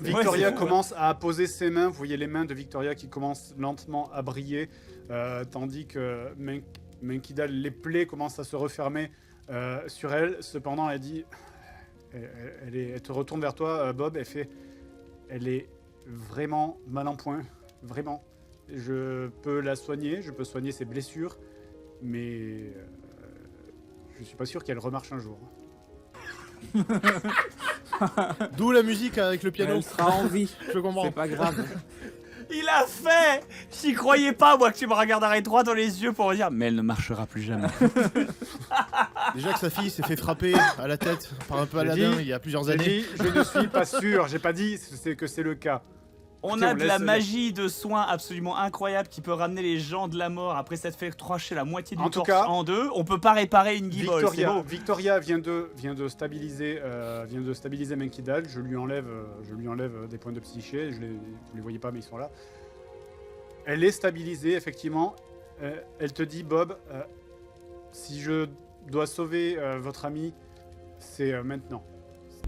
Victoria commence à poser ses mains. Vous voyez les mains de Victoria qui commencent lentement à briller, tandis que Menkidal, les plaies commencent à se refermer sur elle. Cependant, elle dit, elle te retourne vers toi, Bob. Elle est vraiment mal en point, vraiment. Je peux la soigner, je peux soigner ses blessures, mais je suis pas sûr qu'elle remarche un jour. D'où la musique avec le piano. Elle sera en vie. Je comprends. C'est pas grave. Il a fait. J'y croyais pas, moi, que tu me regarderais droit dans les yeux pour me dire, mais elle ne marchera plus jamais. Déjà que sa fille s'est fait frapper à la tête par un peu Aladdin il y a plusieurs années. Je ne suis pas sûr, j'ai pas dit que c'est le cas. On Écoutez, a de la laisse- magie de soins absolument incroyable qui peut ramener les gens de la mort après s'être fait trancher la moitié du En tout torse cas, en deux. On peut pas réparer une guibole, c'est beau. Victoria vient de stabiliser Menkidal. Je lui enlève des points de psyché. Vous les voyez pas, mais ils sont là. Elle est stabilisée, effectivement. Elle te dit, Bob, si je dois sauver votre ami, c'est maintenant.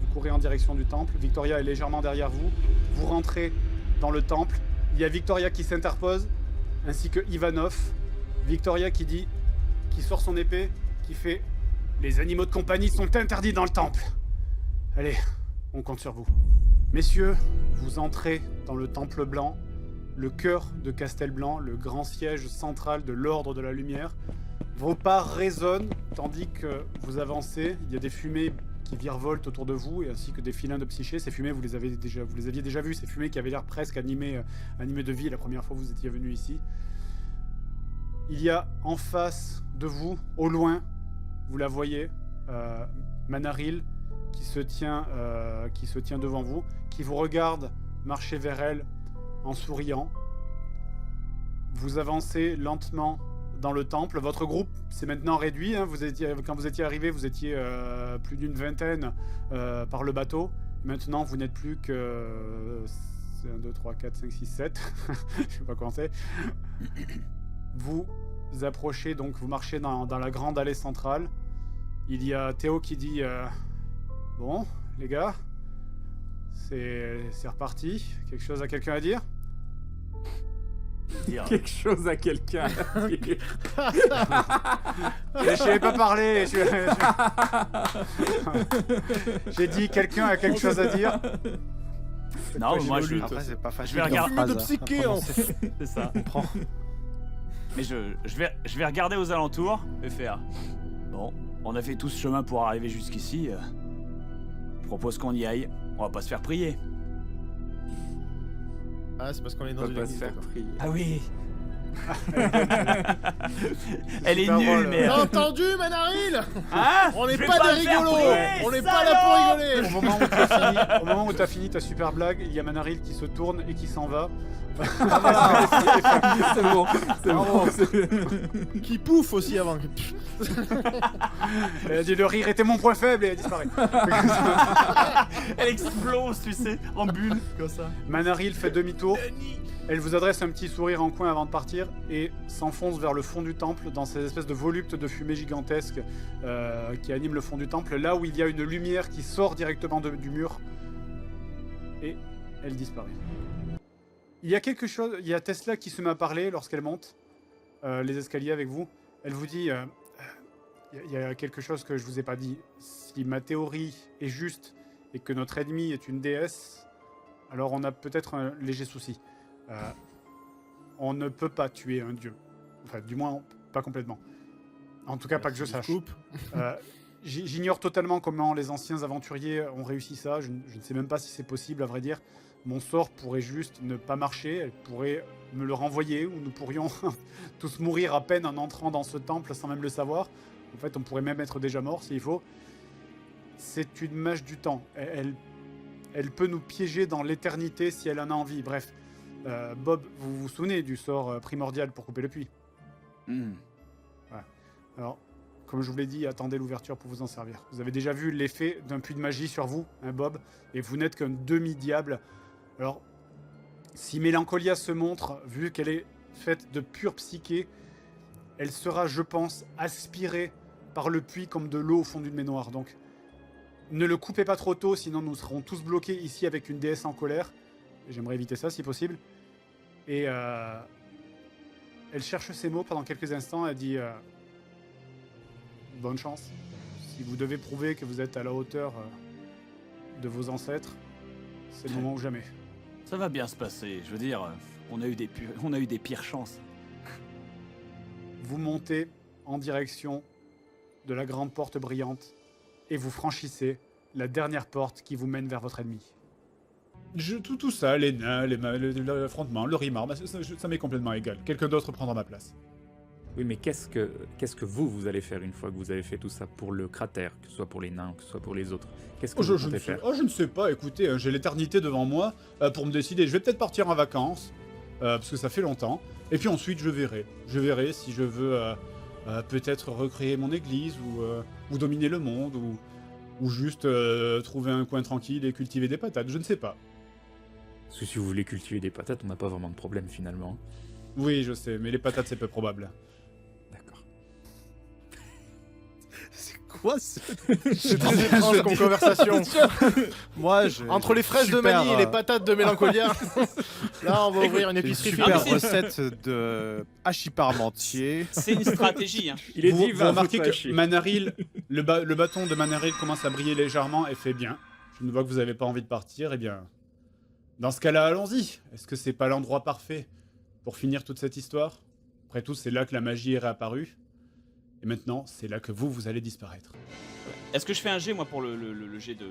Vous courez en direction du temple. Victoria est légèrement derrière vous. Vous rentrez dans le temple. Il y a Victoria qui s'interpose, ainsi que Ivanov. Victoria qui sort son épée, qui fait « Les animaux de compagnie sont interdits dans le temple !» Allez, on compte sur vous. Messieurs, vous entrez dans le temple blanc, le cœur de Castelblanc, le grand siège central de l'Ordre de la Lumière. Vos pas résonnent tandis que vous avancez. Il y a des fumées qui virevoltent autour de vous, et ainsi que des filins de psyché. Ces fumées, vous les aviez déjà vues, ces fumées qui avaient l'air presque animées de vie la première fois que vous étiez venu ici. Il y a en face de vous, au loin, vous la voyez, Manaril, qui se tient devant vous, qui vous regarde marcher vers elle en souriant. Vous avancez lentement dans le temple. Votre groupe s'est maintenant réduit. Hein. Quand vous étiez arrivé, vous étiez plus d'une vingtaine par le bateau. Maintenant, vous n'êtes plus que 1, 2, 3, 4, 5, 6, 7. Je ne sais pas compter. Vous approchez, donc vous marchez dans la grande allée centrale. Il y a Théo qui dit bon, les gars, c'est reparti. Quelque chose à quelqu'un à dire? Quelque chose à quelqu'un. Je n'ai pas parlé. J'ai dit quelqu'un a quelque chose à dire. Non, mais moi je... Après, c'est pas Je facile. vais regarder. Fumée de psyché, hein. C'est ça. On prend. Mais je vais regarder aux alentours et faire... Bon, on a fait tout ce chemin pour arriver jusqu'ici. Je propose qu'on y aille. On va pas se faire prier. Ah, c'est parce qu'on est dans On une va pas se église. faire d'accord. prier. Ah oui. Elle est super nulle, drôle. mais... T'as entendu, Manaril? Hein On n'est Je vais pas des me faire rigolos. prier, On n'est pas salaud. là pour rigoler. Au moment où tu as fini ta super blague, il y a Manaril qui se tourne et qui s'en va. C'est bon, c'est bon. Qui pouffe aussi avant. Elle a dit le rire était mon point faible et elle disparaît. Elle explose, tu sais, en bulle, comme ça. Manaril fait demi-tour. Elle vous adresse un petit sourire en coin avant de partir et s'enfonce vers le fond du temple dans ces espèces de voluptes de fumée gigantesques qui animent le fond du temple, là où il y a une lumière qui sort directement du mur et elle disparaît. Il y a quelque chose, il y a Tesla qui se met à parler lorsqu'elle monte les escaliers avec vous. Elle vous dit, il y a quelque chose que je vous ai pas dit. Si ma théorie est juste et que notre ennemi est une déesse, alors on a peut-être un léger souci. On ne peut pas tuer un dieu. Enfin, du moins, pas complètement. En tout cas, pas que je sache. J'ignore totalement comment les anciens aventuriers ont réussi ça. Je ne sais même pas si c'est possible, à vrai dire. Mon sort pourrait juste ne pas marcher. Elle pourrait me le renvoyer, ou nous pourrions tous mourir à peine en entrant dans ce temple sans même le savoir. En fait, on pourrait même être déjà mort s'il faut. C'est une mage du temps. Elle peut nous piéger dans l'éternité si elle en a envie. Bref, Bob, vous vous souvenez du sort primordial pour couper le puits? Alors, comme je vous l'ai dit, attendez l'ouverture pour vous en servir. Vous avez déjà vu l'effet d'un puits de magie sur vous, hein, Bob, et vous n'êtes qu'un demi-diable. Alors, si Mélancolia se montre, vu qu'elle est faite de pure psyché, elle sera, je pense, aspirée par le puits comme de l'eau au fond d'une baignoire. Donc, ne le coupez pas trop tôt, sinon nous serons tous bloqués ici avec une déesse en colère. J'aimerais éviter ça, si possible. Et elle cherche ses mots pendant quelques instants. Elle dit bonne chance. Si vous devez prouver que vous êtes à la hauteur de vos ancêtres, c'est le moment ou jamais. Ça va bien se passer. Je veux dire, on a eu des pires chances. Vous montez en direction de la grande porte brillante et vous franchissez la dernière porte qui vous mène vers votre ennemi. Tout ça, les nains, l'affrontement, le rimard, ça m'est complètement égal. Quelqu'un d'autre prendra ma place. Oui, mais qu'est-ce que vous allez faire une fois que vous avez fait tout ça pour le cratère, que ce soit pour les nains, que ce soit pour les autres? Qu'est-ce que vous comptez faire? Je ne sais pas, écoutez, j'ai l'éternité devant moi pour me décider. Je vais peut-être partir en vacances, parce que ça fait longtemps. Et puis ensuite, je verrai. Je verrai si je veux peut-être recréer mon église, ou dominer le monde, ou juste trouver un coin tranquille et cultiver des patates, je ne sais pas. Parce que si vous voulez cultiver des patates, on n'a pas vraiment de problème finalement. Oui, je sais, mais les patates, c'est peu probable. D'accord. C'est quoi ce... C'est très étrange comme conversation. Moi, Entre les fraises de Mani et les patates de Mélancolia, là on va ouvrir une épicerie. super recette de hachis parmentier. C'est une stratégie. Hein. Il est vous, dit, vous va remarquez foutre la que chier. Manaril, le bâton de Manaril commence à briller légèrement et fait bien. Je ne vois que vous n'avez pas envie de partir, eh bien... Dans ce cas-là, allons-y. Est-ce que c'est pas l'endroit parfait pour finir toute cette histoire? Après tout, c'est là que la magie est réapparue. Et maintenant, c'est là que vous allez disparaître. Est-ce que je fais un jet, moi, pour le jet de...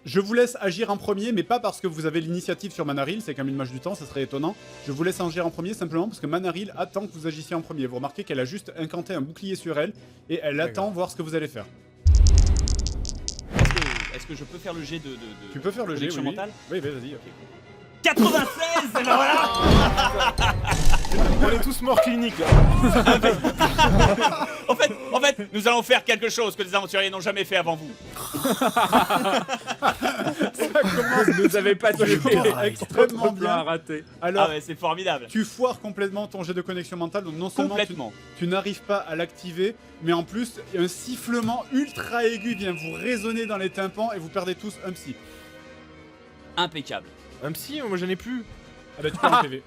Je vous laisse agir en premier, mais pas parce que vous avez l'initiative sur Manaril, c'est comme une mage du temps, ça serait étonnant. Je vous laisse agir en premier simplement parce que Manaril attend que vous agissiez en premier. Vous remarquez qu'elle a juste incanté un bouclier sur elle, et elle attend voir ce que vous allez faire. Est-ce que je peux faire le jet de Tu peux faire le jet, connexion oui. mentale? Oui, vas-y. 96. Et ben voilà. On est tous morts cliniques là. En fait, nous allons faire quelque chose que les aventuriers n'ont jamais fait avant vous. Vous nous avez pas tué. Extrêmement bien. Raté. Alors, Ah ouais, c'est formidable. tu foires complètement ton jet de connexion mentale, donc non seulement Complètement. tu n'arrives pas à l'activer, mais en plus, un sifflement ultra aigu vient vous résonner dans les tympans et vous perdez tous un psy. Impeccable. Un psy, moi j'en ai plus. Ah bah tu perds un PV.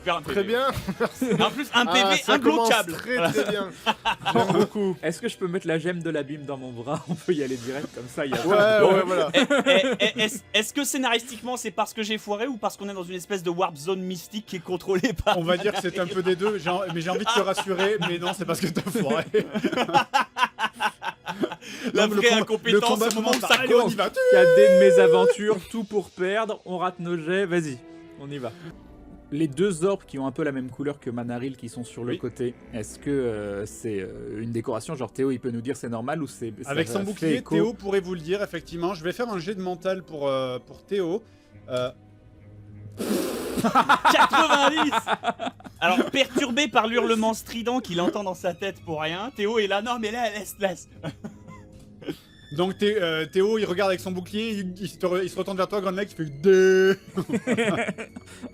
Faire un PV. Très bien. En plus, un PV ça commence imbloquable. très bien. J'aime beaucoup. Est-ce que je peux mettre la gemme de l'abîme dans mon bras? On peut y aller direct comme ça, il y a Ouais, voilà. Est-ce que scénaristiquement c'est parce que j'ai foiré ou parce qu'on est dans une espèce de warp zone mystique qui est contrôlée par... On va dire que c'est un peu des deux, mais j'ai envie de te rassurer, mais non, c'est parce que t'as foiré. La Non, mais vraie le incompétence, combat au moment où commence. ça Allez, on compte. y va. Cadet de mes aventures, tout pour perdre, on rate nos jets, vas-y, on y va. Les deux orbes qui ont un peu la même couleur que Manaril qui sont sur le Oui. côté, est-ce que c'est une décoration? Genre Théo il peut nous dire c'est normal ou c'est... ça Avec son fait bouclier, écho? Théo pourrait vous le dire, effectivement. Je vais faire un jet de mental pour Théo. 90. Alors, perturbé par l'hurlement strident qu'il entend dans sa tête pour rien, Théo est là, non mais là, laisse. Donc Théo, il regarde avec son bouclier, il se retourne vers toi, Grand Lake, il fait deux.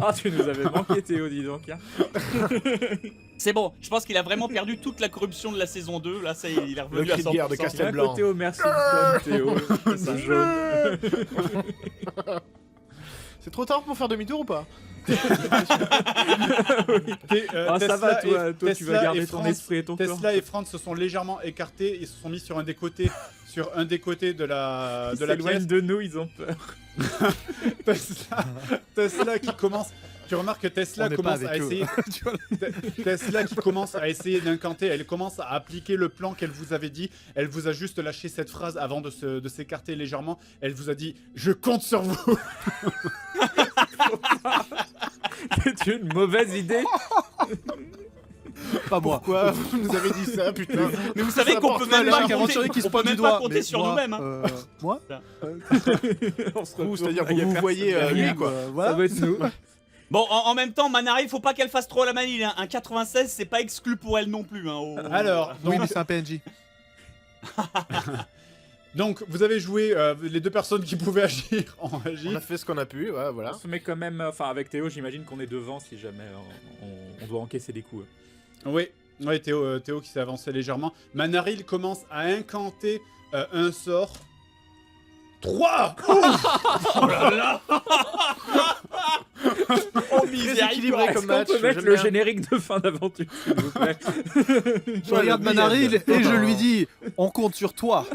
Ah, tu nous avais manqué Théo, dis donc. Hein. C'est bon, je pense qu'il a vraiment perdu toute la corruption de la saison 2, là ça y est, il est Le revenu à cri 100%. de guerre de Il y a un Castelblanc. côté Homer Simpson, Théo, c'est jaune. C'est trop tard pour faire demi-tour ou pas? Ah, ça va, toi tu vas garder ton esprit et ton corps. Tesla et Franz se sont légèrement écartés, ils se sont mis sur un des côtés de la Ils pièce. s'éloignent de nous, ils ont peur. Tesla qui commence. Tu remarques que Tesla On n'est pas commence à avec eux. essayer. Tu vois, Tesla qui commence à essayer d'incanter, elle commence à appliquer le plan qu'elle vous avait dit. Elle vous a juste lâché cette phrase avant de s'écarter légèrement. Elle vous a dit « Je compte sur vous !» C'est une mauvaise idée. pas moi. Pourquoi vous nous avez dit ça, putain? Mais vous savez Ça qu'on porte peut même malheur. pas aventurier qui compter, se on peut pointe même du pas doigt. compter Mais sur moi, nous-mêmes. Hein. Moi On se Vous, retrouve, c'est-à-dire il y que a vous personne voyez derrière. lui, quoi. Ça Voilà. va être nous. Bon, en même temps, Manari, faut pas qu'elle fasse trop la manille. Hein. Un 96, c'est pas exclu pour elle non plus. Hein, Alors, Oui, donc, mais c'est un PNJ. donc, vous avez joué les deux personnes qui pouvaient agir ont On agi. a fait ce qu'on a pu, ouais, voilà. On se met quand même, enfin avec Théo, j'imagine qu'on est devant si jamais on doit encaisser des coups. Oui, Théo qui s'est avancé légèrement. Manaril commence à incanter un sort. 3 Oh là là. Oh Très miséricorde. équilibré comme Est-ce qu'on match. peut mettre j'aime le bien. générique de fin d'aventure, s'il vous plaît? Je regarde Manaril et je lui dis on compte sur toi.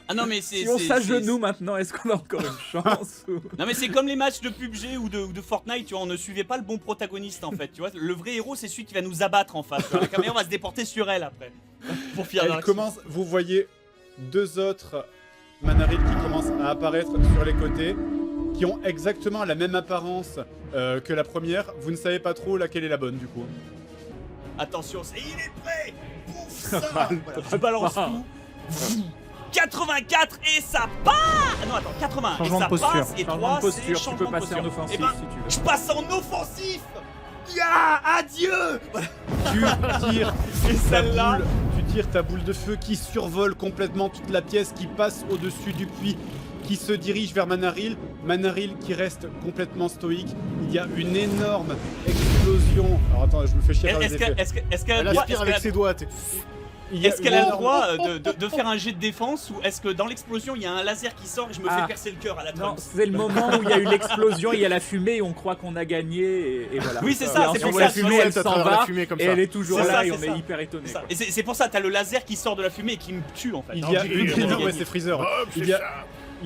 Ah non mais c'est. Si on c'est- s'agenouille maintenant, est-ce qu'on a encore une chance ou... Non mais c'est comme les matchs de PUBG ou de Fortnite, tu vois, on ne suivait pas le bon protagoniste en fait, tu vois. Le vrai héros c'est celui qui va nous abattre en face. La caméra va se déporter sur elle après. Pour finir dans Elle l'action. commence, vous voyez deux autres Manaril qui commencent à apparaître sur les côtés, qui ont exactement la même apparence que la première. Vous ne savez pas trop laquelle est la bonne du coup. Attention, il est prêt. Pouf ça. Voilà, je balance tout. 84 et ça passe. Ah non attends, 80 Changement et ça de posture. passe et Changement 3 de c'est posture, tu changement peux de passer en posture. offensif Eh ben, si tu veux. je passe en offensif. Ya, adieu. Voilà. Tu tires Et ta celle-là. boule, tu tires ta boule de feu qui survole complètement toute la pièce, qui passe au-dessus du puits, qui se dirige vers Manaril. Manaril qui reste complètement stoïque. Il y a une énorme explosion. Alors attends, je me fais chier par les effets. Est-ce qu'elle a Elle le droit, aspire avec ses doigts. Il y a est-ce qu'elle a une le droit énorme- de faire un jet de défense ou est-ce que dans l'explosion il y a un laser qui sort et je me Ah. fais percer le cœur à la Non, Trump? c'est le moment où il y a eu l'explosion, il y a la fumée et on croit qu'on a gagné et voilà. Oui, c'est Et ça, c'est ensuite, pour la ça, fumée c'est elle à s'en travers la va fumée comme et ça. elle est toujours C'est là ça, et c'est on est ça. hyper étonné. C'est ça. Et c'est pour ça t'as le laser qui sort de la fumée et qui me tue en fait. Il y a une Non, ouais, c'est Freezer. Il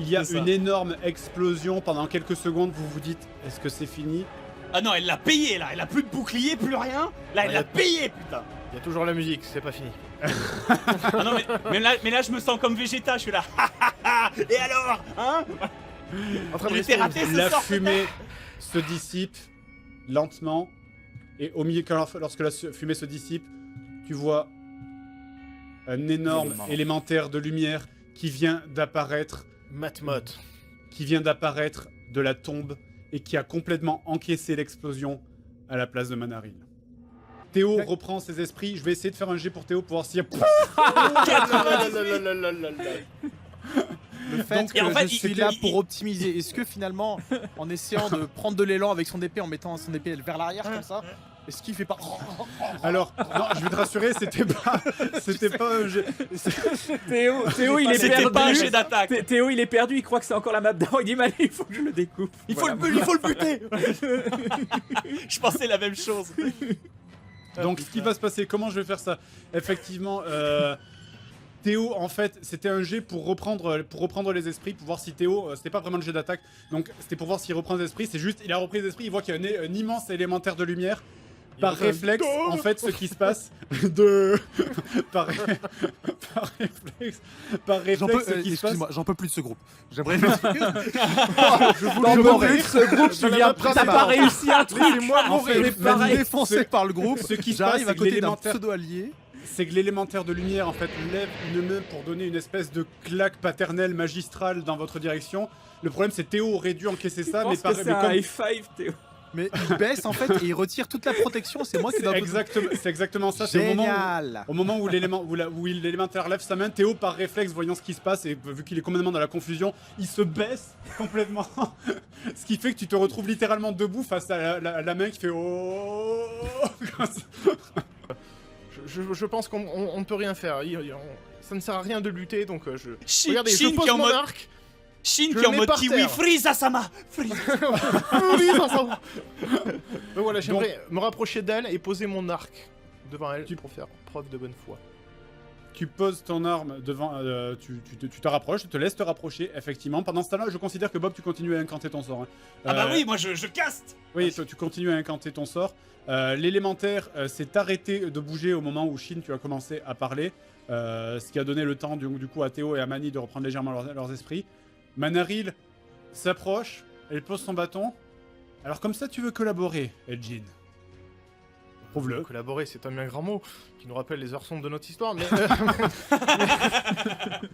y a C'est ça. une énorme explosion pendant quelques secondes. Vous vous dites, est-ce que c'est fini? Ah non, elle l'a payé là, elle a plus de bouclier, plus rien. Là, elle Ouais, l'a y a- payé putain. Il y a toujours la musique, c'est pas fini. Ah non, mais là, je me sens comme Vegeta, je suis là. Et alors, hein? En train de Il était rester- raté ce La sort. fumée se dissipe lentement. Et au milieu, lorsque la fumée se dissipe, tu vois un énorme élémentaire de lumière qui vient d'apparaître Matmot. de la tombe et qui a complètement encaissé l'explosion à la place de Manaril. Théo reprend ses esprits. Je vais essayer de faire un jet pour Théo pour voir s'il y a... Le fait Donc, que et en fait, je suis là il- pour optimiser. Est-ce que finalement, en essayant de prendre de l'élan avec son épée, en mettant son épée vers l'arrière comme ça, est-ce qu'il fait pas Alors, non, je vais te rassurer, c'était pas un jet. Théo, il est C'était pas un perdu. jet d'attaque. Théo, il est perdu, il croit que c'est encore la map d'avant. Il dit, mais allez, il faut que je le découpe. Il faut Voilà. il faut le buter. Je pensais la même chose. Donc, ce qui va se passer, comment je vais faire ça? Effectivement, Théo, en fait, c'était un jet pour reprendre les esprits, pour voir si Théo, c'était pas vraiment le jet d'attaque, donc c'était pour voir s'il reprend les esprits. C'est juste, il a repris les esprits, il voit qu'il y a un immense élémentaire de lumière. Par réflexe, en fait, ce qui se passe par réflexe, ce qui se passe. Excuse-moi, j'en peux plus de ce groupe. J'aimerais. T'en peux plus de ce groupe, tu viens, t'as pas réussi un truc. Laissez-moi En fait, mourir. c'est pareil. Défoncé par le groupe. Ce qui se J'arrive passe, à c'est que côté d'un l'élémentaire- pseudo-allié. C'est que l'élémentaire de lumière, en fait, lève une main pour donner une espèce de claque paternelle magistrale dans votre direction. Le problème, c'est Théo aurait dû encaisser ça, Je mais pense que c'est un comme... high five, Théo. Mais il baisse en fait et il retire toute la protection. C'est moi qui dois. C'est exactement ça. C'est Génial. au moment où l'élémentaire lève sa main, Théo, par réflexe, voyant ce qui se passe, et vu qu'il est complètement dans la confusion, il se baisse complètement. Ce qui fait que tu te retrouves littéralement debout face à la main qui fait oh. Je pense qu'on ne peut rien faire. Ça ne sert à rien de lutter, donc je... Regardez, je Shin pose qui est en mon mode arc. Shin Je qui est en le mets mode par kiwi, terre. Frieza-sama. Oui, ça s'en va. Donc voilà, j'aimerais me rapprocher d'elle et poser mon arc devant elle pour faire preuve de bonne foi. tu poses ton arme devant, tu te rapproches, tu te laisses te rapprocher, effectivement. Pendant ce temps-là, je considère que Bob, tu continues à incanter ton sort. Hein. Ah bah oui, moi je caste. Oui, tu continues à incanter ton sort. L'élémentaire s'est arrêté de bouger au moment où Shin, tu as commencé à parler. Ce qui a donné le temps du coup à Théo et à Mani de reprendre légèrement leurs esprits. Manaril s'approche, elle pose son bâton. Alors comme ça, tu veux collaborer, Elgin. Prouve-le. Collaborer, c'est un bien grand mot qui nous rappelle les heures sombres de notre histoire, mais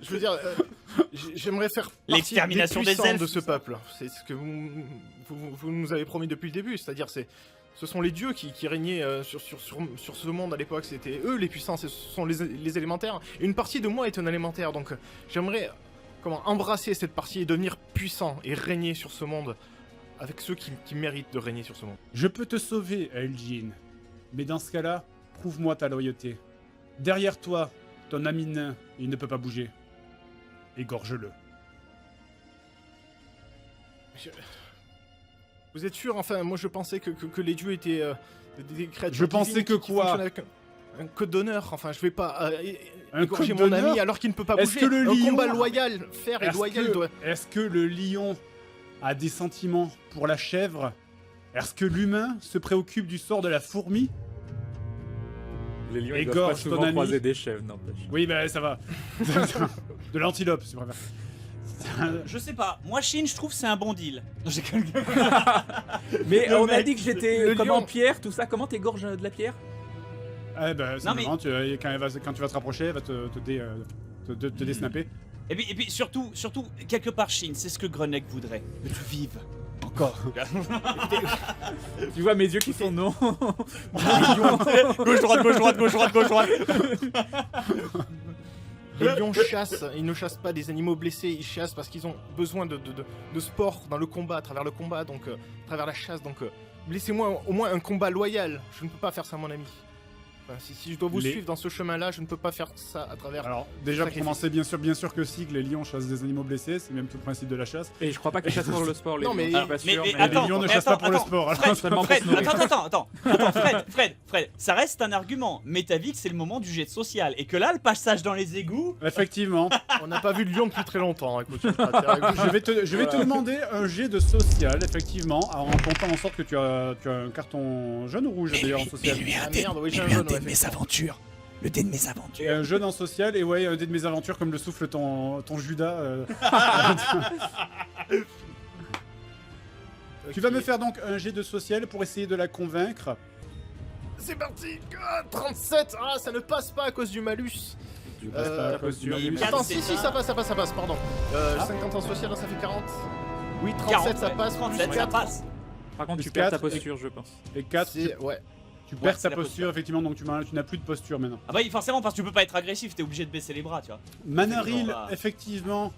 je veux dire, j'aimerais faire partie L'extermination des puissants elfes. de ce peuple. C'est ce que vous nous avez promis depuis le début, c'est-à-dire ce sont les dieux qui régnaient sur ce monde à l'époque. C'était eux les puissants, ce sont les élémentaires. Et une partie de moi est un élémentaire, donc j'aimerais embrasser cette partie et devenir puissant et régner sur ce monde avec ceux qui méritent de régner sur ce monde. Je peux te sauver, Elgin. Mais dans ce cas-là, prouve-moi ta loyauté. Derrière toi, ton ami nain, il ne peut pas bouger. Égorge-le. Vous êtes sûr? Enfin, moi je pensais que les dieux étaient des créatures. Je pensais divines que qui quoi? fonctionnent avec un code d'honneur. Enfin, je vais pas Un égorger code mon ami d'honneur? alors qu'il ne peut pas Est-ce bouger. que le Un lion- combat loyal, faire et loyal doit. Est-ce que le lion a des sentiments pour la chèvre? Est-ce que l'humain se préoccupe du sort de la fourmi? Les lions, ils Égorge doivent pas ton souvent ami. croiser des chèvres, n'empêche. Oui, bah ça va. De l'antilope, si tu préfères. Je sais pas, moi Shin, je trouve c'est un bon deal. Mais Le on a mec, dit que j'étais le comment lion. pierre, tout ça. Comment t'égorges de la pierre? Ah bah, Non, mais- simplement, quand tu vas te rapprocher, elle va te désnapper. Et puis surtout, quelque part Shin, c'est ce que Grenek voudrait. Que tu vives. Encore. Tu vois mes yeux qui sont non. Gauche, droite, gauche, droite, gauche, droite, gauche, droite. Les lions chassent, ils ne chassent pas des animaux blessés, ils chassent parce qu'ils ont besoin de sport dans le combat, à travers le combat, donc à travers la chasse. Donc laissez-moi au moins un combat loyal. Je ne peux pas faire ça, mon ami. Enfin, si je dois vous Les- suivre dans ce chemin-là, je ne peux pas faire ça à travers. Alors, déjà pour Sacrifice. commencer, bien sûr que si, que les lions chassent des animaux blessés, c'est même tout le principe de la chasse. Et je crois pas qu'ils chassent pour le sport. Les Non, mais- lions, je suis pas Mais- sûr, mais mais- attends, les lions ne mais chassent pas attends, pour le attends. sport. Alors, Fred, seulement pour Fred, se nourrir. attends, Fred, ça reste un argument. Mais t'as vu que c'est le moment du jet de social et que là, le passage dans les égouts. effectivement, On n'a pas vu de lion depuis très longtemps. Écoute, écoute, je vais te demander un jet de social, effectivement, en comptant en sorte que tu as un carton jaune ou rouge d'ailleurs en social. Ah merde, oui, j'ai un jaune. Ouais, aventures. Le dé de mes aventures. Et un jaune en social, et ouais, un dé de mes aventures, comme le souffle ton Judas. Tu vas me faire donc un jet de social pour essayer de la convaincre. C'est parti. 37. Ah, ça ne passe pas à cause du malus. Tu passes pas à cause du mais- malus. Attends, c'est si, ça. ça passe, pardon. 50 en social, ça fait 40. Oui, 37, 40, ça passe. 37, plus ça 4. passe. Par contre, tu Plus perds ta quatre, posture, je pense. Et 4, Ouais. tu perds c'est ta la posture, effectivement, donc tu n'as plus de posture maintenant. Ah bah oui, forcément, parce que tu peux pas être agressif, t'es obligé de baisser les bras, tu vois. Manaril, Effectivement,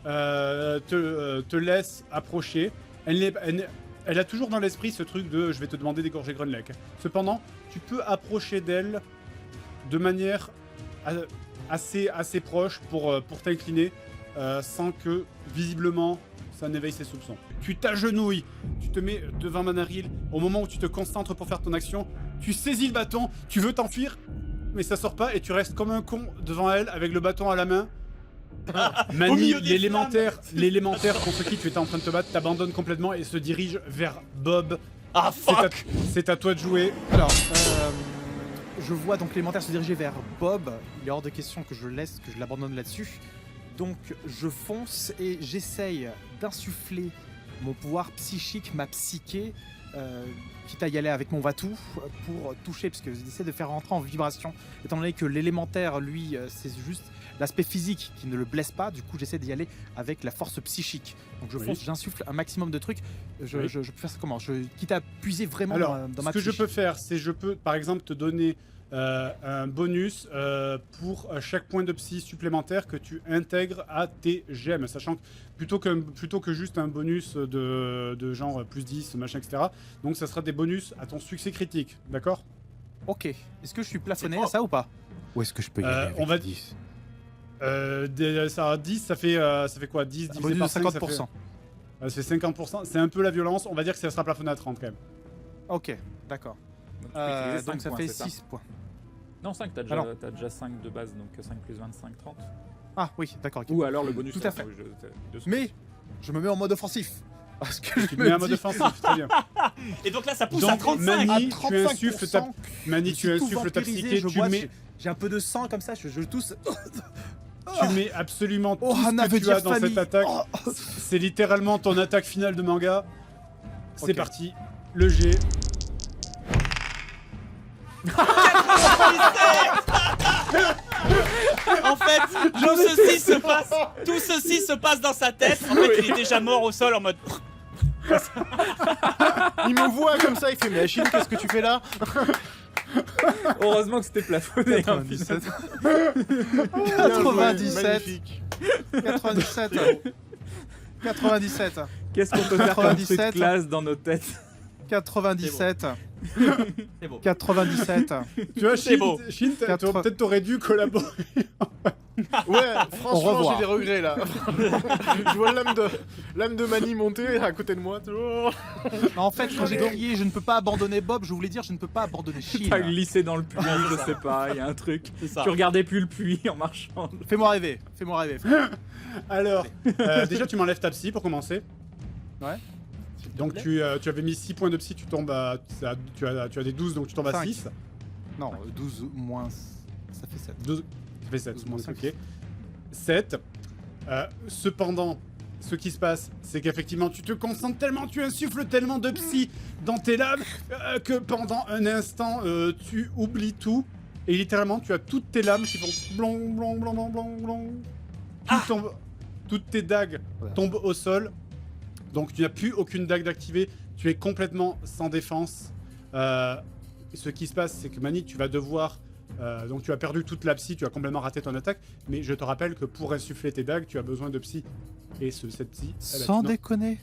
bah. effectivement, te laisse approcher. Elle a toujours dans l'esprit ce truc de je vais te demander d'égorger Grunlek. Cependant, tu peux approcher d'elle de manière assez proche pour t'incliner sans que, visiblement, ça n'éveille ses soupçons. Tu t'agenouilles, tu te mets devant Manaril. Au moment où tu te concentres pour faire ton action, tu saisis le bâton, tu veux t'enfuir, mais ça sort pas et tu restes comme un con devant elle avec le bâton à la main. Mani, milieu des l'élémentaire contre qui tu étais en train de te battre, t'abandonne complètement et se dirige vers Bob. Ah fuck. C'est à toi de jouer. Alors, je vois donc l'élémentaire se diriger vers Bob. Il est hors de question que je l'abandonne là-dessus. Donc, je fonce et j'essaye d'insuffler mon pouvoir psychique, ma psyché, quitte à y aller avec mon Vatou, pour toucher, parce que j'essaie de faire rentrer en vibration, étant donné que l'élémentaire, lui, c'est juste l'aspect physique qui ne le blesse pas. Du coup, j'essaie d'y aller avec la force psychique. Donc, je Oui. fonce, j'insuffle un maximum de trucs. Oui. Je peux faire ça comment? Quitte à puiser vraiment Alors, dans ce ma que je psyche. peux faire, c'est je peux par exemple te donner un bonus pour chaque point de psy supplémentaire que tu intègres à tes gemmes, sachant que plutôt que juste un bonus de genre plus 10, machin, etc. Donc ça sera des bonus à ton succès critique, d'accord? Ok. Est-ce que je suis plafonné C'est à ça ou pas? Où est-ce que je peux y aller avec on va 10? Ça 10, ça fait quoi? 10 Un divisé bonus de par 5, 50%. ça fait 50%. C'est un peu la violence, on va dire que ça sera plafonné à 30 quand même. Ok, d'accord. Donc, tu peux utiliser Donc 5 ça points, fait c'est 6 points. Non, 5, t'as Alors. déjà 5 de base, donc 5 plus 25, 30. Ah oui, d'accord. ok. Ou alors le bonus. Tout à fait. de- Mais je me mets en mode offensif. Parce que Tu je te mets me en mode dis, offensif, très bien. Et donc là, ça pousse Donc, à 35. Mani, à tu insuffles ta, 35%, Mani, je tu suis tout insuffles ta vampirisé, psyché, je tu bois, mets, j'ai un peu de sang comme ça, je tousse. tu mets absolument Oh, tout Hana ce veut que tu as dire dans famille. cette attaque. Oh. C'est littéralement ton attaque finale de manga. C'est Ok. parti. Le G. En fait, tout ceci se passe dans sa tête. En fait, il est déjà mort au sol en mode. Il me voit comme ça, il fait mais Achille, qu'est-ce que tu fais là? Heureusement que c'était plafonné. hein, 97. Bien joué, 97. magnifique. 97. 97. Qu'est-ce qu'on peut faire comme 97. cette classe dans nos têtes? 97. C'est beau. 97. Tu vois, C'est beau. Shin, Quatre- peut-être t'aurais dû collaborer. Ouais, Au franchement, revoir. j'ai des regrets là. Je vois l'âme de Mani monter à côté de moi. toujours. Non, en fait, quand j'ai crié je ne peux pas abandonner Bob, je voulais dire je ne peux pas abandonner T'as Shin. glissé dans le puits, je sais pas, il y a un truc. C'est ça. Tu regardais plus le puits en marchant. Fais-moi rêver, fais-moi rêver. Alors, déjà, tu m'enlèves ta psy pour commencer. Ouais. Donc, tu avais mis 6 points de psy, tu tombes à. Tu as des 12, donc tu tombes à 5. 6. Non, 12 moins. Ça fait 7. 12, ça fait 7, 12 moins moins 5, ok. 7. Cependant, ce qui se passe, c'est qu'effectivement, tu te concentres tellement, tu insuffles tellement de psy dans tes lames que pendant un instant, tu oublies tout. Et littéralement, tu as toutes tes lames qui font blong, blong, blong, blong, blong, blong. Tout tombe- toutes tes dagues Voilà. tombent au sol. Donc, tu n'as plus aucune dague d'activer. Tu es complètement sans défense. Ce qui se passe, c'est que Mani, tu vas devoir. Donc tu as perdu toute la psy, tu as complètement raté ton attaque, mais je te rappelle que pour insuffler tes dagues, tu as besoin de psy. Et cette psy, elle a Sans non. déconner.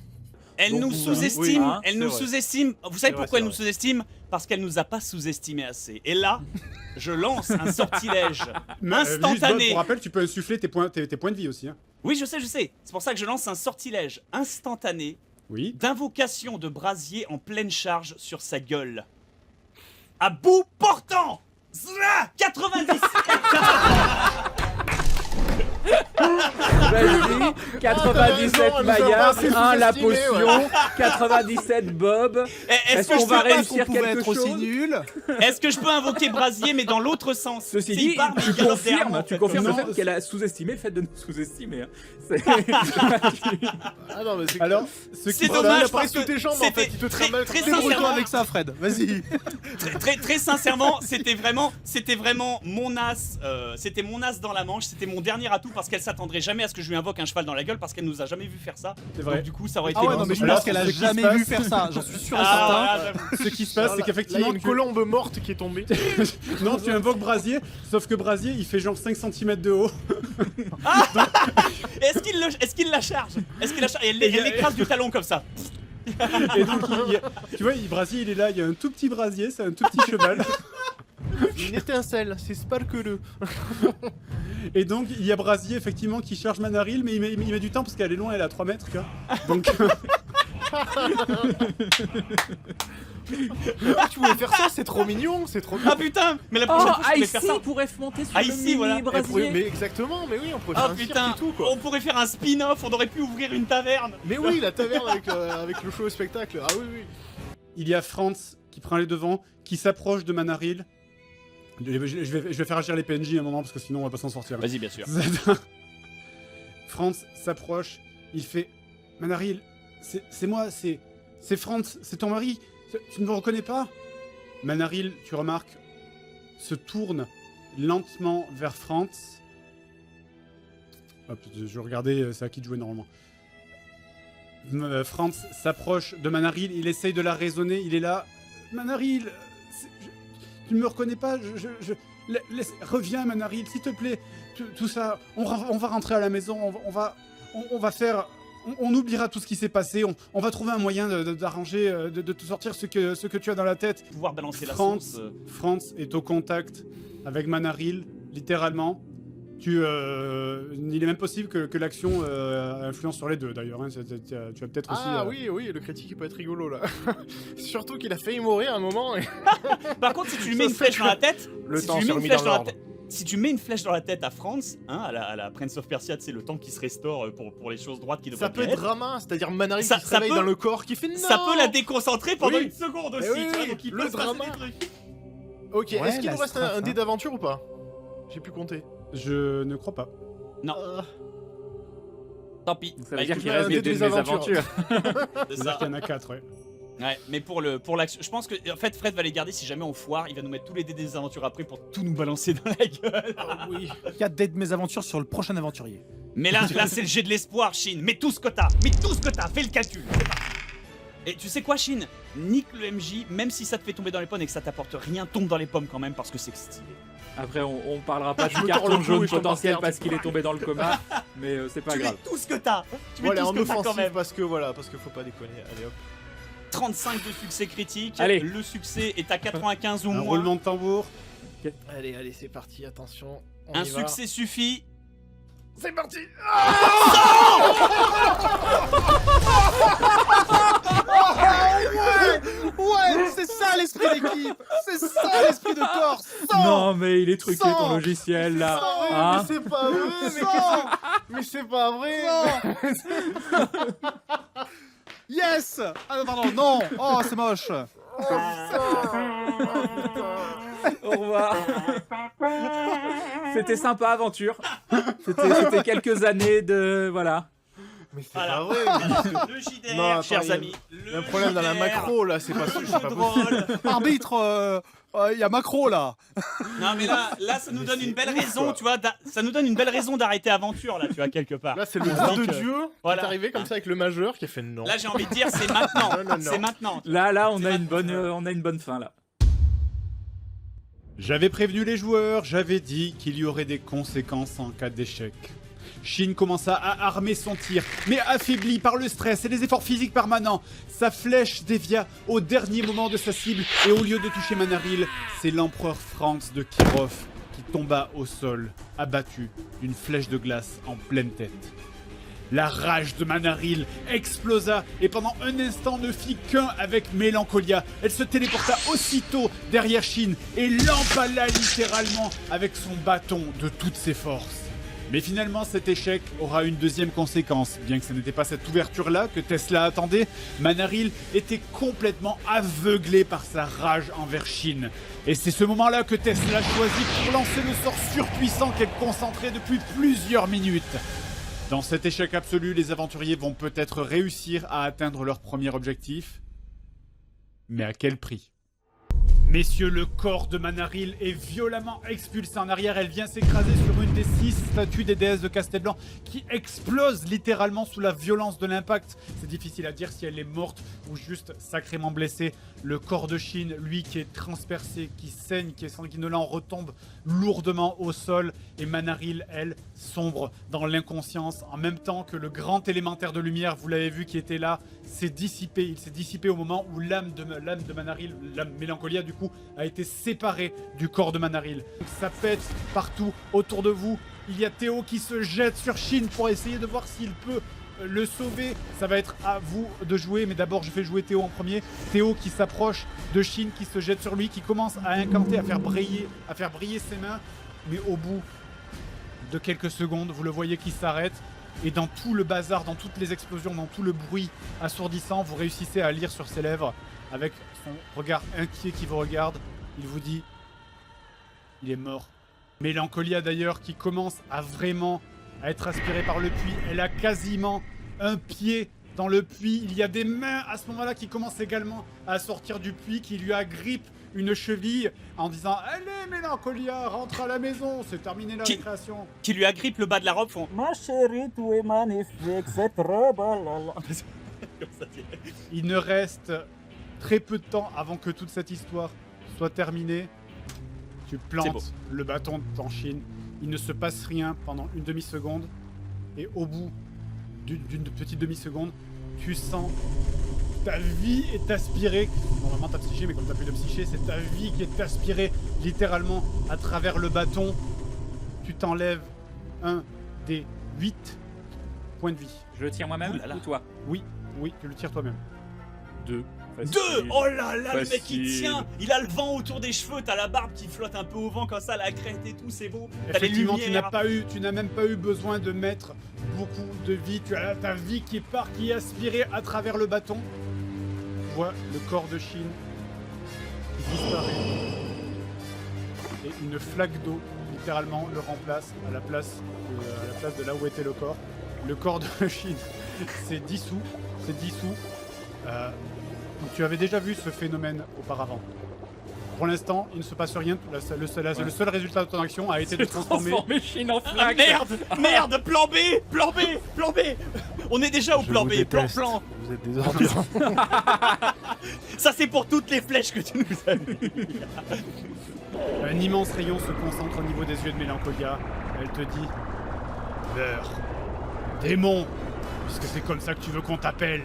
Elle Donc, nous oui, sous-estime, hein, elle c'est nous vrai. sous-estime. Vous savez C'est vrai, pourquoi elle c'est nous sous-estime? Parce qu'elle nous a pas sous-estimé assez. Et là, je lance un sortilège Mais, juste, Bob, instantané. pour rappel, tu peux insuffler tes points de vie aussi. Hein. Oui, je sais. C'est pour ça que je lance un sortilège instantané Oui. d'invocation de brasier en pleine charge sur sa gueule. À bout portant. Zla 97. Vas-y, 97 raison, elle nous a Maya, pas assez 1 la sous-estimé, potion, 97 Bob. Est-ce qu'on que je va peux réussir Qu'on pouvait quelque être aussi chose nul. Est-ce que je peux invoquer brasier mais dans l'autre sens? Ceci C'est dit, hyper tu méga confirmes, derrière, en tu fait. confirmes le Non, fait qu'elle a sous-estimé le fait de nous sous-estimer. hein. C'est- Ah non, mais c'est Alors, ce qui C'est se dommage passe- pas parce sous que tes jambes en c'était fait, il te très- trimballe très comme ça. Débrouille-toi sincèrement. avec ça, Fred. Vas-y. Très sincèrement, c'était vraiment mon as. C'était mon as dans la manche. C'était mon dernier atout parce qu'elle s'attendrait jamais à ce que je lui invoque un cheval dans la gueule parce qu'elle nous a jamais vu faire ça. C'est vrai. Donc du coup, ça aurait été. Ah ouais, non, mais je Alors, pense qu'elle a ce qui se jamais passe- vu faire ça. J'en suis sûr et Ah, certain. voilà, j'avoue. Ce qui se passe, c'est Là, il y qu'effectivement, a une colombe morte qui est tombée. non, tu invoques Brasier, sauf que Brasier, il fait genre 5 cm de haut. Est-ce qu'il la charge? Est-ce qu'il la charge? Et elle l'écrase du talon comme ça. Et donc, tu vois, Brasier, il est là, il y a un tout petit Brasier, c'est un tout petit cheval. Une étincelle, c'est sparkle. Et donc, il y a Brasier, effectivement, qui charge Manaril, mais il met du temps parce qu'elle est loin, elle est à 3 mètres, quoi. Donc, Tu voulais faire ça, c'est trop mignon, c'est trop Ah putain! Mais la Oh, prochaine fois, je voulais faire Icy ça. pourrait monter sur Ah, le ici, mini voilà. brasier. Mais exactement, mais oui, on pourrait Ah faire un cirque putain! et tout quoi. On pourrait faire un spin-off. On aurait pu ouvrir une taverne. Mais oui, la taverne avec le show au spectacle. Ah oui, oui. il y a Franz qui prend les devants, qui s'approche de Manaril. Je vais faire agir les PNJ à un moment, parce que sinon, on va pas s'en sortir. Vas-y, bien sûr. Franz s'approche, il fait Manaril, c'est moi, c'est Franz, c'est ton mari, tu ne me reconnais pas? Manaril, tu remarques, se tourne lentement vers Franz. Hop, je regardais, c'est à qui de jouer normalement. Franz s'approche de Manaril, il essaye de la raisonner, il est là. Manaril, tu ne me reconnais pas, reviens Manaril, s'il te plaît. Tout ça, on va rentrer à la maison, on va faire, on oubliera tout ce qui s'est passé, on va trouver un moyen d'arranger, de te sortir ce que tu as dans la tête. Pouvoir balancer la Franz, sauce. Franz est au contact avec Manaril, littéralement. Il est même possible que l'action influence sur les deux d'ailleurs. Hein. Tu vas peut-être aussi. Ah oui, le critique il peut être rigolo là. Surtout qu'il a failli mourir à un moment. Et... Par contre, si tu lui mets une flèche dans la tête, Le si temps tu lui s'est mets une remis flèche dans dans la l'ordre. tête, si tu mets une flèche dans la tête à Franz, hein, à la Prince of Persia, c'est le temps qui se restaure pour les choses droites qui devraient Ça peut bien être drama, c'est-à-dire Manaril Ça- qui se ça réveille peut- dans le corps, qui fait non. Ça peut la déconcentrer pendant Oui. une seconde aussi, Eh oui, tu vois, donc il le peut se passer drama. des trucs. Ok, Ouais, est-ce qu'il la nous reste strafe, un dé hein. d'aventure ou pas? J'ai pu compter. Je ne crois pas. Non. Tant pis. Ça Bah, veut dire écoute, qu'il un reste dé des de mésaventures. c'est C'est-à-dire ça. qu'il y en a 4, ouais. Ouais, mais pour l'action, je pense que en fait Fred va les garder si jamais on foire, il va nous mettre tous les dés des aventures après pour tout nous balancer dans la gueule. Ah oui. 4 dés de mes aventures sur le prochain aventurier. Mais là c'est le jet de l'espoir, Shin. Mets tout ce que t'as, fais le calcul. C'est parti. Et tu sais quoi, Shin? Nique le MJ, même si ça te fait tomber dans les pommes et que ça t'apporte rien, tombe dans les pommes quand même parce que c'est stylé. Après, on parlera pas Je du me tords le carton cou jaune et je tombe par potentiel terre, parce tu qu'il est tombé dans le coma, mais c'est pas Tu grave. mets tout ce que t'as. Tu mets Voilà, tout en ce que t'as quand offensive même. parce que faut pas déconner. Allez hop. 35 de succès critique. Allez. Le succès est à 95 ou Un moins. roulement de tambour. Allez, c'est parti, attention. On Un y va. succès suffit. C'est parti. Ouais, c'est ça l'esprit d'équipe. C'est ça l'esprit de corps. Non, mais il est truqué ton Sang. logiciel là. Ah ouais, Hein mais c'est pas vrai. Mais c'est pas vrai. Yes. Ah non, pardon, non. Oh, c'est moche. Au revoir. C'était sympa, aventure. C'était quelques années de. Voilà. Mais c'est Voilà. pas vrai. Le JDR, Non, attends, chers il y a- amis. Il y a un problème dans la JDR, macro là, c'est pas possible. drôle. Arbitre, il y a Macro là. Non mais là ça nous donne une belle raison, tu vois, ça nous donne une belle raison d'arrêter aventure là, tu vois, quelque part. Là, c'est le On se doigt dit de que- Dieu voilà. qui est arrivé comme ça avec le majeur qui a fait non. Là j'ai envie de dire c'est maintenant, Non, non, non. c'est maintenant. Là, on C'est a pas- une bonne fin là. J'avais prévenu les joueurs, j'avais dit qu'il y aurait des conséquences en cas d'échec. Shin commença à armer son tir, mais affaibli par le stress et les efforts physiques permanents, sa flèche dévia au dernier moment de sa cible et au lieu de toucher Manaril, c'est l'empereur Franz de Kirov qui tomba au sol, abattu d'une flèche de glace en pleine tête. La rage de Manaril explosa et pendant un instant ne fit qu'un avec Mélancolia. Elle se téléporta aussitôt derrière Shin et l'empala littéralement avec son bâton de toutes ses forces. Mais finalement, cet échec aura une deuxième conséquence. Bien que ce n'était pas cette ouverture-là que Tesla attendait, Manaril était complètement aveuglé par sa rage envers Shin. Et c'est ce moment-là que Tesla choisit pour lancer le sort surpuissant qu'elle concentrait depuis plusieurs minutes. Dans cet échec absolu, les aventuriers vont peut-être réussir à atteindre leur premier objectif. Mais à quel prix ? Messieurs, le corps de Manaril est violemment expulsé en arrière. Elle vient s'écraser sur une des 6 statues des déesses de Castelblanc qui explose littéralement sous la violence de l'impact. C'est difficile à dire si elle est morte ou juste sacrément blessée. Le corps de Shin, lui, qui est transpercé, qui saigne, qui est sanguinolent, retombe lourdement au sol. Et Manaril, elle, sombre dans l'inconscience. En même temps que le grand élémentaire de lumière, vous l'avez vu, qui était là, s'est dissipé. Il s'est dissipé au moment où l'âme de Manaril, l'âme Mélancolia, du coup, a été séparée du corps de Manaril. Ça pète partout autour de vous. Il y a Théo qui se jette sur Shin pour essayer de voir s'il peut le sauver. Ça va être à vous de jouer, mais d'abord je fais jouer Théo en premier. Théo qui s'approche de Shin, qui se jette sur lui, qui commence à incanter, à faire briller ses mains. Mais au bout de quelques secondes, vous le voyez qui s'arrête. Et dans tout le bazar, dans toutes les explosions, dans tout le bruit assourdissant, vous réussissez à lire sur ses lèvres, avec son regard inquiet qui vous regarde, il vous dit « Il est mort ». Mélancolia d'ailleurs qui commence à vraiment à être aspirée par le puits. Elle a quasiment un pied dans le puits. Il y a des mains à ce moment-là qui commencent également à sortir du puits, qui lui agrippent une cheville en disant « Allez Mélancolia, rentre à la maison, c'est terminé la récréation ». Qui lui agrippe le bas de la robe, font Ma chérie, tu es magnifique, c'est trop beau. comme ça, tu sais. Il ne reste très peu de temps avant que toute cette histoire soit terminée. Tu C'est beau. plantes le bâton en Chine. Il ne se passe rien pendant une demi-seconde. Et au bout d'une petite demi-seconde, tu sens ta vie est aspirée. Normalement ta psyché, mais comme tu n'as plus de psyché, c'est ta vie qui est aspirée littéralement à travers le bâton. Tu t'enlèves un des 8 points de vie. Je le tire moi-même Ouh là là. ou toi? Oui, tu le tires toi-même. 2. 2! Oh là là, le mec il Facile. tient! Il a le vent autour des cheveux, t'as la barbe qui flotte un peu au vent comme ça, la crête et tout, c'est beau. T'as les Effectivement, lumières. tu n'as même pas eu besoin de mettre beaucoup de vie. Tu as ta vie qui part, qui est aspirée à travers le bâton. Tu vois le corps de Shin qui disparaît. Et une flaque d'eau, littéralement, le remplace à la place de là où était le corps. Le corps de Shin s'est dissous. Tu avais déjà vu ce phénomène auparavant. Pour l'instant, il ne se passe rien. Le seul résultat de ton action a été de transformer. Transformer Shin en Ah flaque. merde! Merde! Plan B! On est déjà au plan B, plan. Vous êtes des ordures. Ça c'est pour toutes les flèches que tu nous as mis. Un immense rayon se concentre au niveau des yeux de Mélancolia. Elle te dit Meurs, démon, puisque c'est comme ça que tu veux qu'on t'appelle.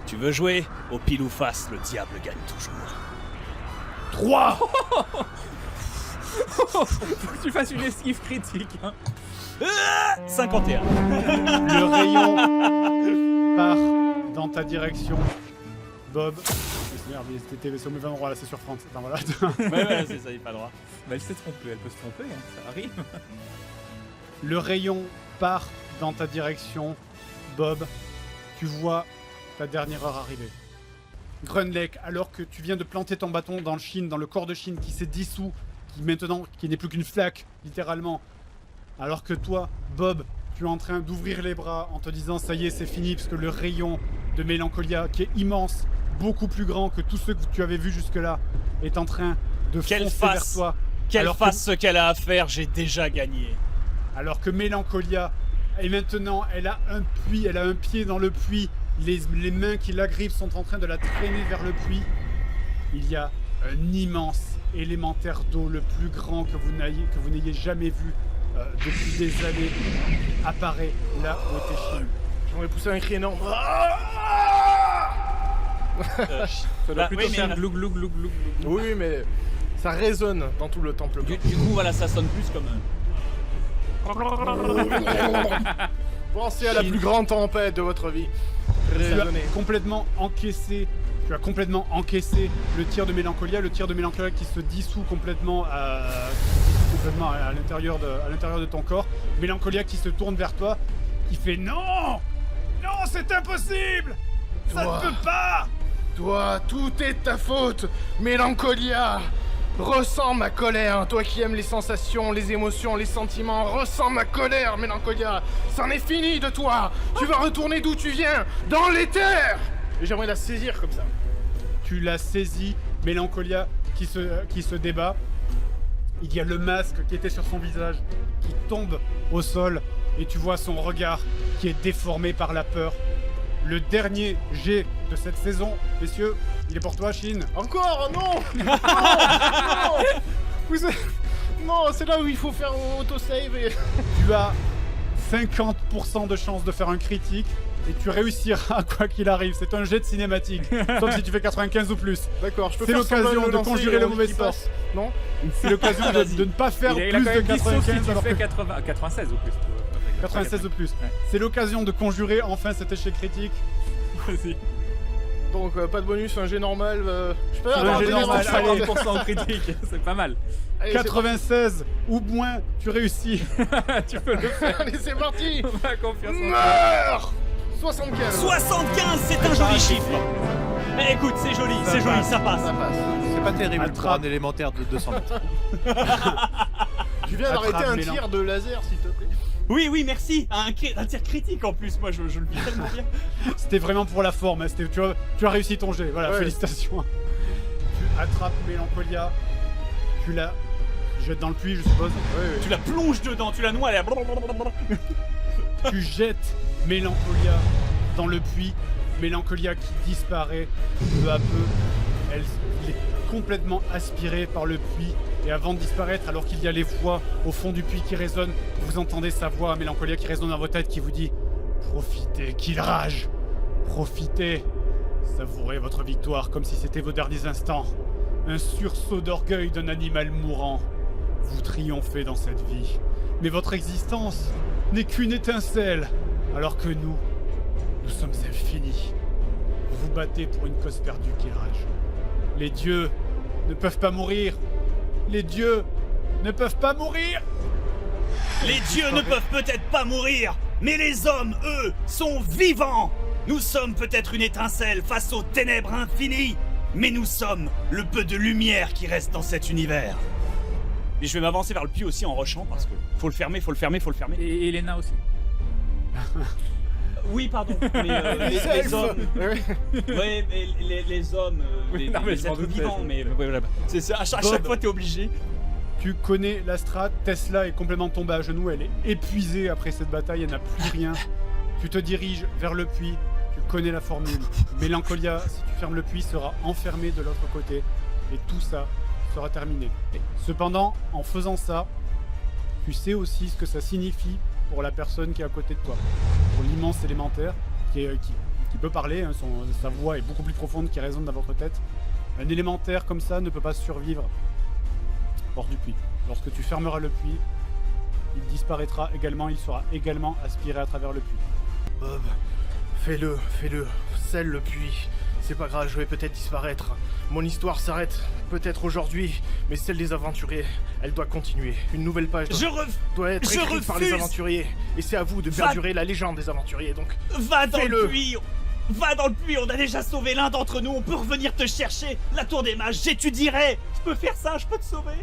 Tu veux jouer? Au pile ou face, le diable gagne toujours. 3 Faut que tu fasses une esquive critique. Hein. 51. Le rayon part dans ta direction. Bob. Merde, c'est au mauvais endroit là, c'est sur France. Attends, voilà. Ouais, c'est ça, il pas le droit. Bah, elle s'est trompée, elle peut se tromper, hein, ça arrive. Le rayon part dans ta direction. Bob, tu vois ta dernière heure arriver. Grunlek, alors que tu viens de planter ton bâton dans le Shin, dans le corps de Shin qui s'est dissous, qui n'est plus qu'une flaque, littéralement. Alors que toi, Bob, tu es en train d'ouvrir les bras en te disant ça y est, c'est fini, parce que le rayon de Mélancolia, qui est immense, beaucoup plus grand que tous ceux que tu avais vus jusque-là, est en train de Quelle foncer face. vers toi. Qu'elle Alors fasse ce qu'elle a à faire, j'ai déjà gagné. Alors que Mélancolia, et maintenant, elle a un pied dans le puits. Les mains qui l'agrippent sont en train de la traîner vers le puits. Il y a un immense élémentaire d'eau, le plus grand que vous n'ayez jamais vu depuis des années, apparaît là où était Shin. J'aurais poussé un cri énorme. Ça doit plutôt oui, mais- faire glou glou glou glou glou. Oui, mais ça résonne dans tout le temple. Du coup, voilà, ça sonne plus comme Pensez à la plus grande tempête de votre vie. Tu as Résonner. complètement encaissé. Tu as complètement encaissé le tir de Mélancolia, qui se dissout complètement à l'intérieur de ton corps. Mélancolia qui se tourne vers toi, qui fait non, non, c'est impossible, ça Toi. ne peut pas. Toi, tout est de ta faute, Mélancolia. Ressens ma colère, toi qui aimes les sensations, les émotions, les sentiments. Ressens ma colère, Mélancolia. C'en est fini de toi. Tu vas retourner d'où tu viens, dans les terres. Et j'aimerais la saisir comme ça. Tu l'as saisi, Mélancolia qui se débat. Il y a le masque qui était sur son visage qui tombe au sol et tu vois son regard qui est déformé par la peur. Le dernier jet de cette saison, messieurs, il est pour toi, Shin. Encore, non. Non, non. Non, c'est là où il faut faire auto-save et... Tu as 50% de chance de faire un critique et tu réussiras quoi qu'il arrive. C'est un jet de cinématique, sauf si tu fais 95 ou plus. D'accord, je peux C'est faire l'occasion semblant de lancer conjurer et le on mauvais dit qu'il sort. passe. Non. C'est l'occasion de ne pas faire Il a plus quand de même dit sauf si 95 tu alors que... fais 96 ou plus. 96 ou plus. Ouais. C'est l'occasion de conjurer enfin cet échec critique. Vas-y. Donc pas de bonus, un jet normal. Je peux Un avoir un jet bonus normal, dans allez. le 40% critique, c'est pas mal. Allez, c'est 96 ou moins, tu réussis. Tu peux le faire. Allez, c'est parti. On a confiance en toi. Meurs 75. 75, c'est un joli chiffre. Mais écoute, c'est joli, ça passe. Ça passe. C'est pas terrible pour Attrape. un élémentaire de 200 mètres. Tu viens d'arrêter Attrape un l'élan. tir de laser, s'il te plaît. Oui, merci. Un tir critique en plus, moi je le vis tellement bien. C'était vraiment pour la forme. Hein. Tu as réussi ton jet. Voilà, Ouais. félicitations. Tu attrapes Mélancolia. Tu la jettes dans le puits, je suppose. Tu la plonges dedans, tu la noies, elle est... Tu jettes Mélancolia dans le puits. Mélancolia qui disparaît peu à peu. Elle est complètement aspirée par le puits. Et avant de disparaître, alors qu'il y a les voix au fond du puits qui résonnent, vous entendez sa voix, Mélancolia, qui résonne dans vos têtes, qui vous dit « Profitez, qu'il rage! Profitez! Savourez votre victoire comme si c'était vos derniers instants. Un sursaut d'orgueil d'un animal mourant. Vous triomphez dans cette vie, mais votre existence n'est qu'une étincelle, alors que nous sommes infinis. Vous vous battez pour une cause perdue qui rage. Les dieux ne peuvent pas mourir. Les dieux ne peuvent pas mourir. Les dieux ne peuvent peut-être pas mourir, mais les hommes, eux, sont vivants. Nous sommes peut-être une étincelle face aux ténèbres infinies, mais nous sommes le peu de lumière qui reste dans cet univers. Et je vais m'avancer vers le puits aussi en rushant parce que faut le fermer. Et Elena aussi. Oui, pardon, mais les hommes... Ouais, mais les hommes, Non, mais les je m'en êtres doutais, vivants, mais ouais, voilà. C'est ça, à chaque Bob. fois t'es obligé. Tu connais la strat, Tesla est complètement tombée à genoux, elle est épuisée après cette bataille, elle n'a plus rien. Tu te diriges vers le puits, tu connais la formule. Mélancolia, si tu fermes le puits, sera enfermé de l'autre côté. Et tout ça sera terminé. Cependant, en faisant ça, tu sais aussi ce que ça signifie pour la personne qui est à côté de toi. Pour l'immense élémentaire qui peut parler, hein, sa voix est beaucoup plus profonde qui résonne dans votre tête. Un élémentaire comme ça ne peut pas survivre hors du puits. Lorsque tu fermeras le puits, il disparaîtra également, il sera également aspiré à travers le puits. Bob, fais-le, scelle le puits. C'est pas grave, je vais peut-être disparaître. Mon histoire s'arrête peut-être aujourd'hui, mais celle des aventuriers, elle doit continuer. Une nouvelle page doit être je écrite par les refuse. aventuriers. Et c'est à vous de perdurer la légende des aventuriers, donc Va dans fais-le. le puits. Va dans le puits, on a déjà sauvé l'un d'entre nous, on peut revenir te chercher. La tour des mages, j'étudierai. Je peux faire ça, je peux te sauver.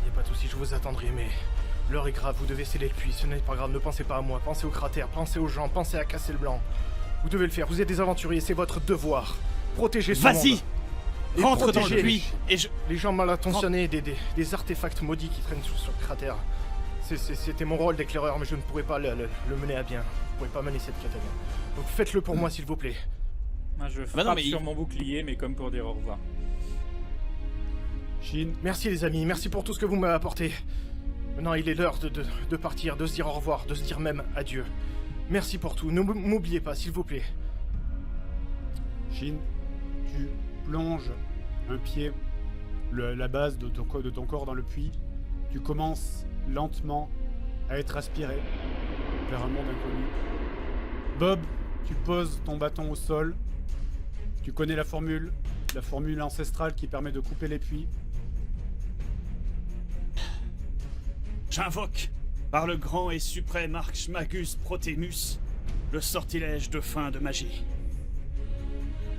Y a pas de soucis, je vous attendrai, mais l'heure est grave, vous devez sceller le puits, ce n'est pas grave, ne pensez pas à moi, pensez au cratère, pensez aux gens, pensez à casser le blanc. Vous devez le faire, vous êtes des aventuriers, c'est votre devoir. Protégez ce monde. Vas-y, Et rentre dans protégez le puits. Et je... les gens mal intentionnés, des artefacts maudits qui traînent sur le cratère. C'était mon rôle d'éclaireur, mais je ne pourrais pas le mener à bien. Je ne pourrais pas mener cette quête à bien. Donc faites-le pour moi, s'il vous plaît. Moi, je Bah frappe non, mais sur mon bouclier, mais comme pour dire au revoir. Shin, Merci les amis, merci pour tout ce que vous m'avez apporté. Maintenant, il est l'heure de partir, de se dire au revoir, de se dire même adieu. Merci pour tout, ne m'oubliez pas, s'il vous plaît. Shin, tu plonges un pied, la base de ton corps dans le puits. Tu commences lentement à être aspiré vers un monde inconnu. Bob, tu poses ton bâton au sol. Tu connais la formule ancestrale qui permet de couper les puits. J'invoque, par le grand et suprême Archmagus Protémus, le sortilège de fin de magie.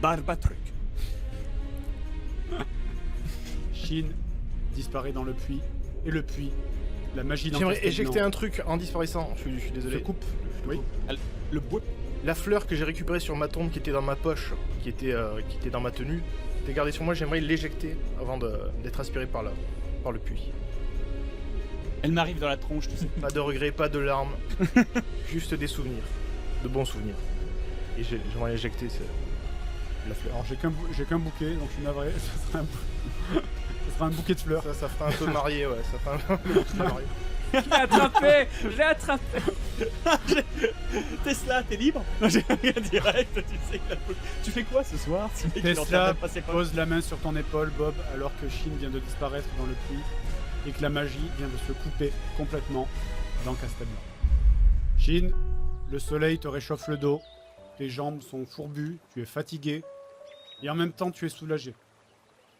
Barbatruc. Shin disparaît dans le puits. Et le puits, la magie J'aimerais d'Ancestor éjecter un truc en disparaissant. Je suis désolé. se coupe. Oui. Le bois. La fleur que j'ai récupérée sur ma tombe qui était dans ma poche, qui était dans ma tenue, t'es gardée sur moi, j'aimerais l'éjecter avant d'être aspiré par le puits. Elle m'arrive dans la tronche, tu sais. Pas de regrets, pas de larmes, juste des souvenirs, de bons souvenirs. Et j'aimerais éjecter la fleur. Alors j'ai qu'un bouquet, donc je suis navré. Ça sera un bouquet de fleurs. Ça fera un peu marié, ouais, ça fera un peu marié. Je l'ai attrapé. Je l'ai attrapé. Tesla, t'es libre? Non, j'ai rien direct, tu sais. Tu fais quoi ce soir? Ce mec, il est en train Tesla de passer pas. pose la main sur ton épaule, Bob, alors que Shin vient de disparaître dans le puits et que la magie vient de se couper complètement dans Castelblanc. Shin, le soleil te réchauffe le dos, tes jambes sont fourbues, tu es fatigué et en même temps tu es soulagé.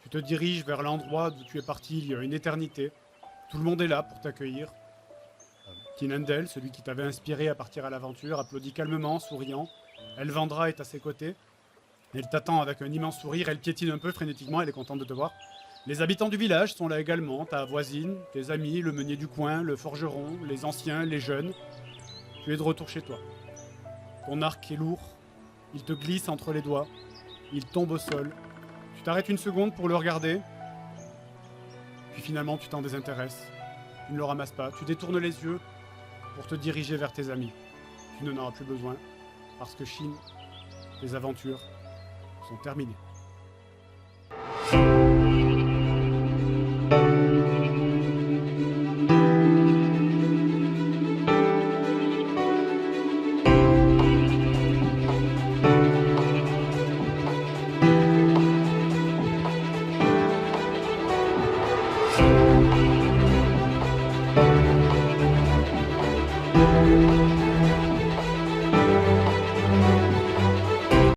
Tu te diriges vers l'endroit d'où tu es parti il y a une éternité. Tout le monde est là pour t'accueillir. Tinandel, celui qui t'avait inspiré à partir à l'aventure, applaudit calmement, souriant. Elvandra est à ses côtés. Elle t'attend avec un immense sourire, elle piétine un peu frénétiquement, elle est contente de te voir. Les habitants du village sont là également, ta voisine, tes amis, le meunier du coin, le forgeron, les anciens, les jeunes. Tu es de retour chez toi. Ton arc est lourd, il te glisse entre les doigts, il tombe au sol. Tu t'arrêtes une seconde pour le regarder, puis finalement tu t'en désintéresses. Tu ne le ramasses pas, tu détournes les yeux pour te diriger vers tes amis. Tu n'en auras plus besoin, parce que Shin, tes aventures sont terminées. Voilà.